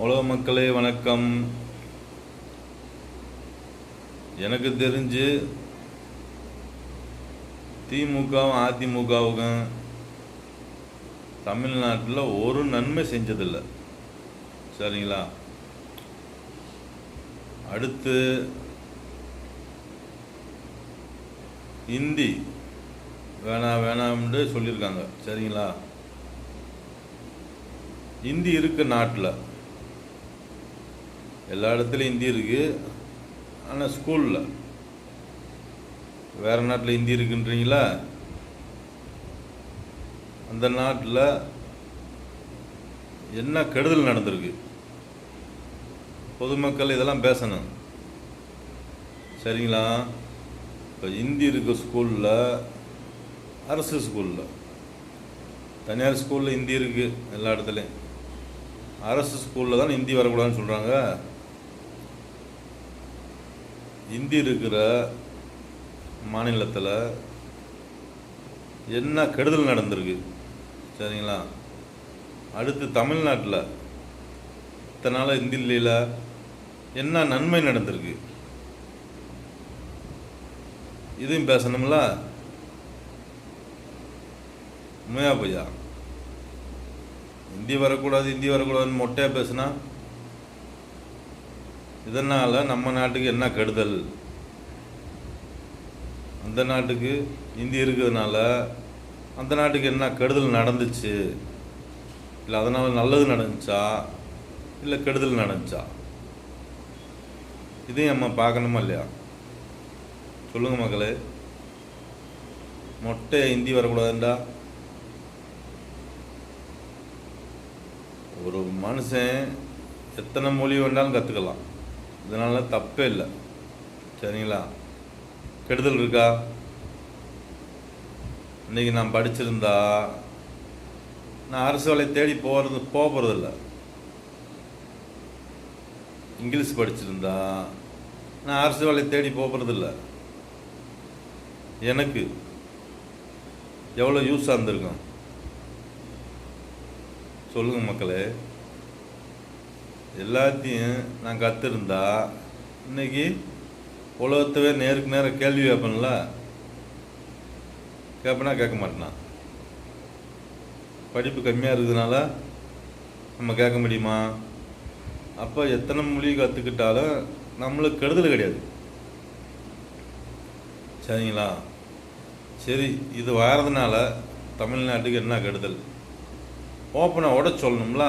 உலக மக்களே வணக்கம். எனக்கு தெரிஞ்சு திமுகவும் அதிமுகவுக்கும் தமிழ்நாட்டில் ஒரு நன்மை செஞ்சதில்லை. சரிங்களா? அடுத்து இந்தி வேணாம்னு சொல்லியிருக்காங்க. சரிங்களா? இந்தி இருக்கு நாட்டில், எல்லா இடத்துலையும் ஹிந்தி இருக்குது. ஆனால் ஸ்கூலில் வேறு நாட்டில் ஹிந்தி இருக்குன்றீங்களா? அந்த நாட்டில் என்ன கெடுதல் நடந்திருக்கு? பொதுமக்கள் இதெல்லாம் பேசணும். சரிங்களா? இப்போ ஹிந்தி இருக்க ஸ்கூலில், அரசு ஸ்கூலில், தனியார் ஸ்கூலில் ஹிந்தி இருக்குது எல்லா இடத்துலையும். அரசு ஸ்கூலில் தான் ஹிந்தி வரக்கூடாதுன்னு சொல்கிறாங்க. ஹிந்தி இருக்கிற மாநிலத்தில் என்ன கெடுதல் நடந்திருக்கு? சரிங்களா? அடுத்து தமிழ்நாட்டில் இத்தனை நாள் ஹிந்தி இல்லையில என்ன நன்மை நடந்திருக்கு? இதையும் பேசணும்ல. உண்மையா பையா? ஹிந்தி வரக்கூடாதுன்னு மொட்டையாக பேசுனா இதனால் நம்ம நாட்டுக்கு என்ன கெடுதல்? அந்த நாட்டுக்கு ஹிந்தி இருக்கிறதுனால அந்த நாட்டுக்கு என்ன கெடுதல் நடந்துச்சு? இல்லை அதனால் நல்லது நடந்துச்சா இல்லை கெடுதல் நடந்துச்சா? இதையும் நம்ம பார்க்கணுமா இல்லையா? சொல்லுங்கள் மக்களே. மொட்டை ஹிந்தி வரக்கூடாதுண்டா? ஒரு மனுஷன் எத்தனை மொழி வேண்டாலும் கற்றுக்கலாம். இதனால் தப்பே இல்லை. சரிங்களா? கெடுதல் இருக்கா? இன்றைக்கி நான் படிச்சிருந்தா நான் அரசு வேலையை தேடி போகிறதில்ல. இங்கிலீஷ் படிச்சிருந்தா நான் அரசு வேலையை தேடி போகிறதில்ல. எனக்கு எவ்வளோ யூஸாக இருந்திருக்கும் சொல்லுங்கள் மக்களே. எல்லாத்தையும் நான் கற்றுருந்தா இன்றைக்கி உலகத்தவே நேருக்கு நேரம் கேள்வி கேட்பேன்ல. கேட்பேனா கேட்க மாட்டேனா? படிப்பு கம்மியாக இருக்கிறதுனால நம்ம கேட்க முடியுமா? அப்போ எத்தனை மொழி கற்றுக்கிட்டாலும் நம்மளுக்கு கெடுதல் கிடையாது. சரிங்களா? சரி, இது வாரதுனால தமிழ்நாட்டுக்கு என்ன கெடுதல்? ஓப்பனாக சொல்லணும்ல.